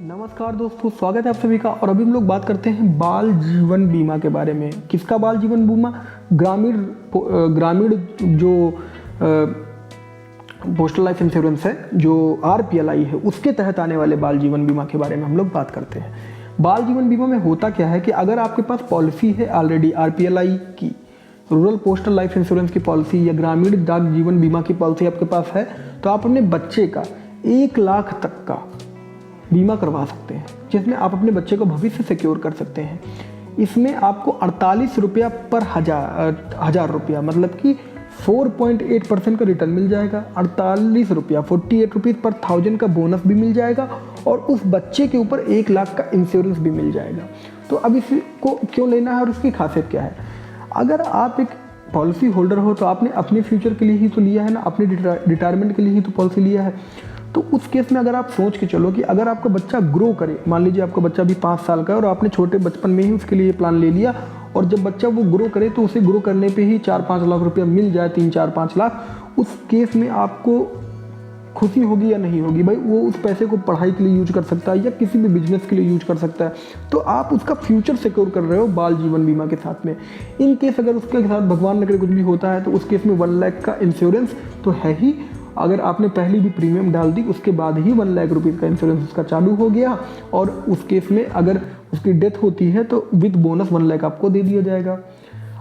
नमस्कार दोस्तों, स्वागत है आप सभी का। और अभी हम लोग बात करते हैं बाल जीवन बीमा के बारे में। किसका बाल जीवन बीमा? ग्रामीण जो पोस्टल लाइफ इंश्योरेंस है, जो आरपीएलआई है, उसके तहत आने वाले बाल जीवन बीमा के बारे में हम लोग बात करते हैं। बाल जीवन बीमा में होता क्या है कि अगर आपके पास पॉलिसी है ऑलरेडी आरपीएलआई की, रूरल पोस्टल लाइफ इंश्योरेंस की पॉलिसी या ग्रामीण डाक जीवन बीमा की पॉलिसी आपके पास है, तो आप अपने बच्चे का 1 लाख तक का बीमा करवा सकते हैं, जिसमें आप अपने बच्चे को भविष्य सिक्योर कर सकते हैं। इसमें आपको 48 रुपया पर हजार रुपया, मतलब कि 4.8% का रिटर्न मिल जाएगा। 48 रुपया 48 रुपीज़ पर 1000 का बोनस भी मिल जाएगा और उस बच्चे के ऊपर 1 लाख का इंश्योरेंस भी मिल जाएगा। तो अब इसको क्यों लेना है और उसकी खासियत क्या है? अगर आप एक पॉलिसी होल्डर हो तो आपने अपने फ्यूचर के लिए ही तो लिया है ना, अपने रिटायरमेंट के लिए ही तो पॉलिसी लिया है। तो उस केस में अगर आप सोच के चलो कि अगर आपका बच्चा ग्रो करे, मान लीजिए आपका बच्चा भी 5 साल का है और आपने छोटे बचपन में ही उसके लिए प्लान ले लिया, और जब बच्चा वो ग्रो करे तो उसे ग्रो करने पे ही 4-5 लाख रुपया मिल जाए, 3-4-5 लाख, उस केस में आपको खुशी होगी या नहीं होगी? भाई वो उस पैसे को पढ़ाई के लिए यूज कर सकता है या किसी भी बिजनेस के लिए यूज कर सकता है। तो आप उसका फ्यूचर सिक्योर कर रहे हो बाल जीवन बीमा के साथ में। इन केस अगर उसके साथ भगवान न करे कुछ भी होता है तो उस केस में 1 लाख का इंश्योरेंस तो है ही। अगर आपने पहली भी प्रीमियम डाल दी उसके बाद ही 1 लाख रुपीज़ का इंश्योरेंस उसका चालू हो गया, और उस केस में अगर उसकी डेथ होती है तो विद बोनस 1 लाख आपको दे दिया जाएगा।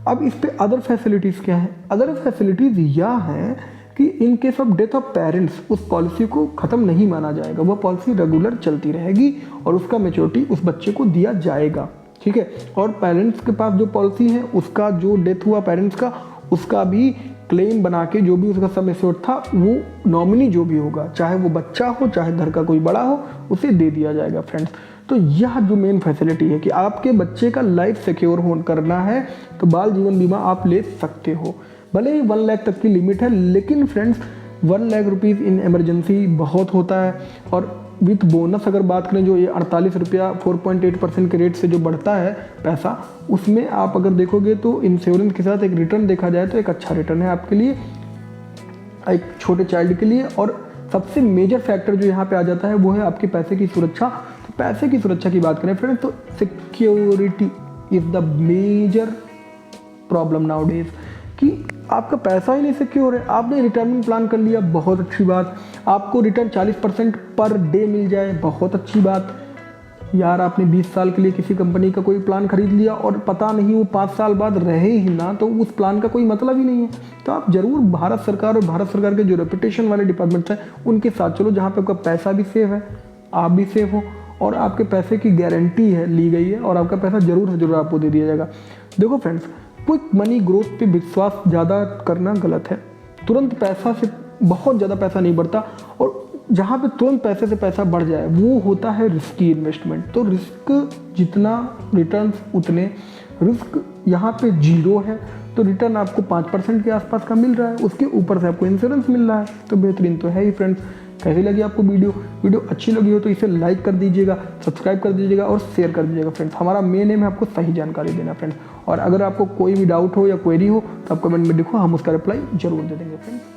अब इस पे अदर फैसिलिटीज़ क्या है? अदर फैसिलिटीज़ यह हैं कि in case of death of parents उस पॉलिसी को ख़त्म नहीं माना जाएगा, वह पॉलिसी रेगुलर चलती रहेगी और उसका मैच्योरिटी उस बच्चे को दिया जाएगा, ठीक है। और पेरेंट्स के पास जो पॉलिसी है उसका जो डेथ हुआ पेरेंट्स का, उसका भी क्लेम बना के जो भी उसका सम एश्योर्ड था वो नॉमिनी जो भी होगा, चाहे वो बच्चा हो चाहे घर का कोई बड़ा हो, उसे दे दिया जाएगा फ्रेंड्स। तो यह जो मेन फैसिलिटी है कि आपके बच्चे का लाइफ सिक्योर करना है तो बाल जीवन बीमा आप ले सकते हो। भले ही 1 लाख तक की लिमिट है, लेकिन friends 1 lakh rupees in emergency बहुत होता है। और विथ बोनस अगर बात करें, जो ये 48 रुपया 4.8% के रेट से जो बढ़ता है पैसा, उसमें आप अगर देखोगे तो इंश्योरेंस के साथ एक रिटर्न देखा जाए तो एक अच्छा रिटर्न है आपके लिए, एक छोटे चाइल्ड के लिए। और सबसे मेजर फैक्टर जो यहाँ पे आ जाता है वो है आपके पैसे की सुरक्षा। तो पैसे की सुरक्षा की बात करें फ्रेंड्स तो security is the major problem nowadays, कि आपका पैसा ही नहीं सिक्योर है। आपने रिटायरमेंट प्लान कर लिया, बहुत अच्छी बात। आपको रिटर्न 40% पर डे मिल जाए, बहुत अच्छी बात। यार आपने 20 साल के लिए किसी कंपनी का कोई प्लान खरीद लिया और पता नहीं वो 5 साल बाद रहे ही ना, तो उस प्लान का कोई मतलब ही नहीं है। तो आप ज़रूर भारत सरकार और भारत सरकार के जो रेपुटेशन वाले डिपार्टमेंट्स हैं उनके साथ चलो, जहाँ पे आपका पैसा भी सेफ है, आप भी सेफ हो और आपके पैसे की गारंटी है ली गई है, और आपका पैसा ज़रूर से ज़रूर आपको दे दिया जाएगा। देखो फ्रेंड्स, क्विक मनी ग्रोथ पे विश्वास ज़्यादा करना गलत है। तुरंत पैसा से बहुत ज़्यादा पैसा नहीं बढ़ता, और जहाँ पे तुरंत पैसे से पैसा बढ़ जाए वो होता है रिस्की इन्वेस्टमेंट। तो रिस्क जितना रिटर्न उतने, रिस्क यहाँ पे 0 है तो रिटर्न आपको 5% के आसपास का मिल रहा है, उसके ऊपर से आपको इंश्योरेंस मिल रहा है, तो बेहतरीन तो है ही फ्रेंड्स। कैसी लगी आपको वीडियो अच्छी लगी हो तो इसे लाइक कर दीजिएगा, सब्सक्राइब कर दीजिएगा और शेयर कर दीजिएगा फ्रेंड्स। हमारा मेन एम है आपको सही जानकारी देना फ्रेंड्स। और अगर आपको कोई भी डाउट हो या क्वेरी हो तो आप कमेंट में लिखो, हम उसका रिप्लाई जरूर दे देंगे फ्रेंड्स।